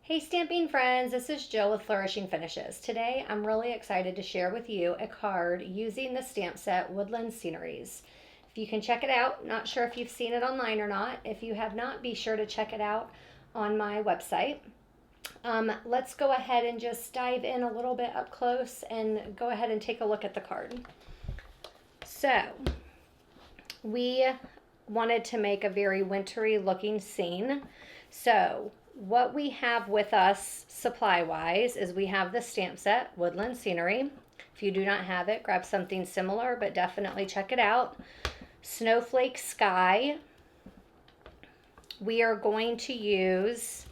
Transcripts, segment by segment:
Hey stamping friends, this is Jill with Flourishing Finishes. Today I'm really excited to share with you a card using the stamp set Woodland Sceneries. If you can check it out, not sure if you've seen it online or not. If you have not, be sure to check it out on my website. Let's go ahead and just dive in a little bit up close and go ahead and take a look at the card. So, we wanted to make a very wintry looking scene. So, what we have with us supply wise is we have the stamp set Woodland Scenery. If you do not have it, grab something similar, but definitely check it out. Snowflake Sky. We are going to use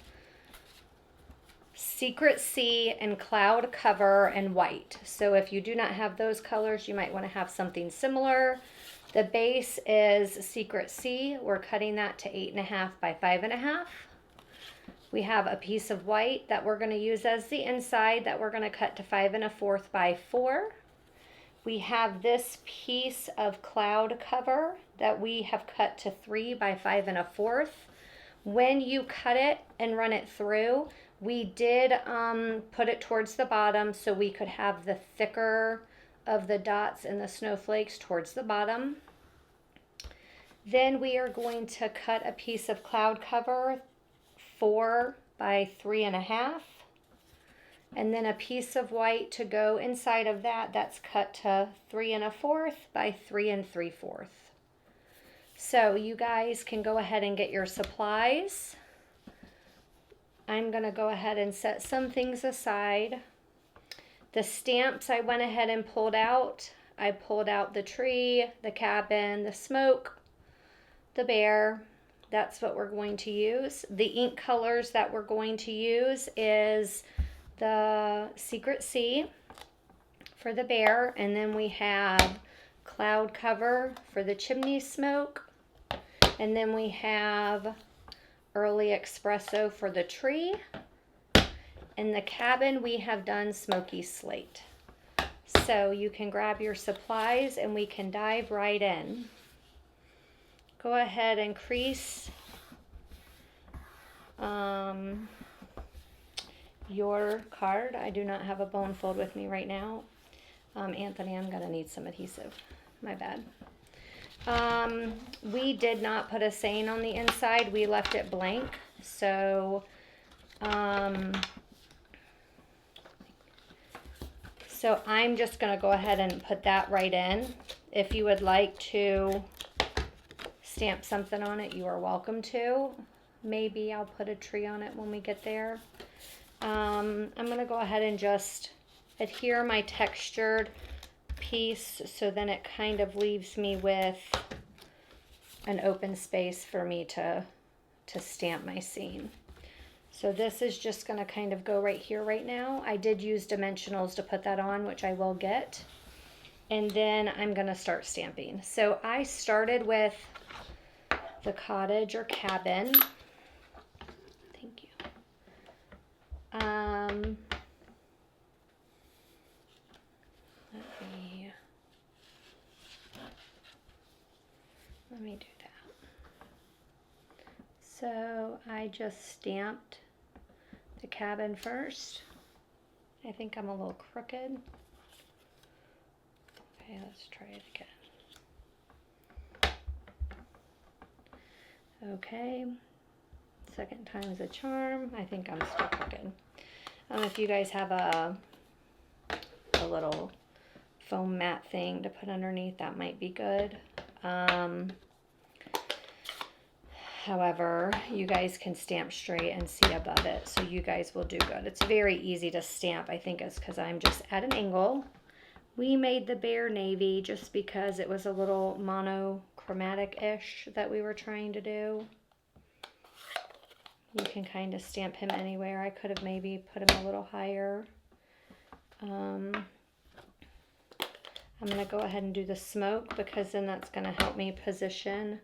Secret Sea and Cloud Cover and White. So if you do not have those colors, you might want to have something similar. The base is Secret Sea. We're cutting that to 8.5 by 5.5. We have a piece of white that we're going to use as the inside that we're going to cut to 5 1/4 by 4. We have this piece of cloud cover that we have cut to 3 by 5 1/4. When you cut it and run it through, we did put it towards the bottom so we could have the thicker of the dots and the snowflakes towards the bottom. Then we are going to cut a piece of cloud cover 4 by 3 1/2, and then a piece of white to go inside of that that's cut to 3 1/4 by 3 3/4. So you guys can go ahead and get your supplies. I'm going to go ahead and set some things aside. The stamps I went ahead and pulled out. I pulled out the tree, the cabin, the smoke, the bear. That's what we're going to use. The ink colors that we're going to use is the Secret Sea for the bear, and then we have Cloud Cover for the chimney smoke, and then we have Early Espresso for the tree. In the cabin, we have done Smoky Slate. So you can grab your supplies and we can dive right in. Go ahead and crease your card. I do not have a bone fold with me right now. Anthony, I'm going to need some adhesive. My bad. We did not put a saying on the inside. We left it blank. So, I'm just going to go ahead and put that right in. If you would like to stamp something on it, you are welcome to. Maybe I'll put a tree on it when we get there. I'm going to go ahead and just adhere my textured piece so then it kind of leaves me with an open space for me to stamp my scene. So this is just going to kind of go right here right now. I did use dimensionals to put that on, which I will get. And then I'm going to start stamping. So I started with the cottage or cabin. Thank you. Let me do that. So I just stamped the cabin first. I think I'm a little crooked. Okay, let's try it again. Okay, second time's a charm. I think I'm still crooked. If you guys have a little foam mat thing to put underneath, that might be good. However, you guys can stamp straight and see above it, so you guys will do good. It's very easy to stamp. I think it's because I'm just at an angle. We made the bear navy just because it was a little monochromatic-ish that we were trying to do. You can kind of stamp him anywhere. I could have maybe put him a little higher. I'm going to go ahead and do the smoke because then that's going to help me position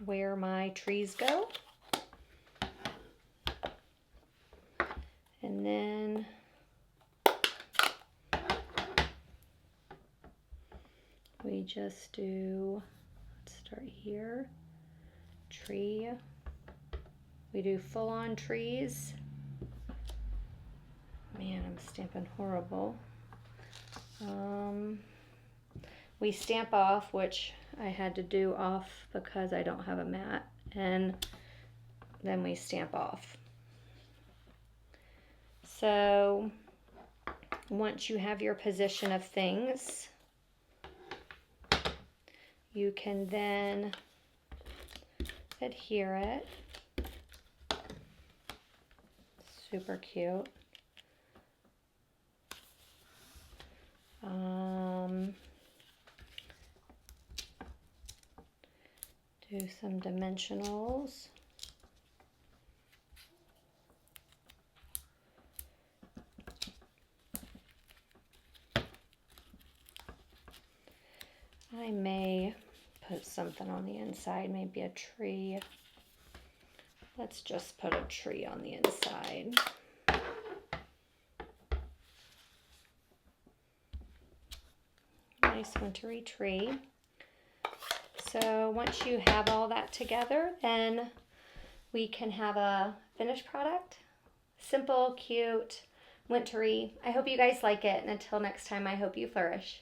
where my trees go. And then we just do, let's start here, tree, We do full-on trees. Man, I'm stamping horrible. We stamp off, which I had to do off because I don't have a mat, and then we stamp off. So once you have your position of things, you can then adhere it. Super cute. Do some dimensionals. I may put something on the inside, maybe a tree. Let's just put a tree on the inside. Nice wintry tree. So once you have all that together, then we can have a finished product. Simple, cute, wintry. I hope you guys like it, and until next time, I hope you flourish.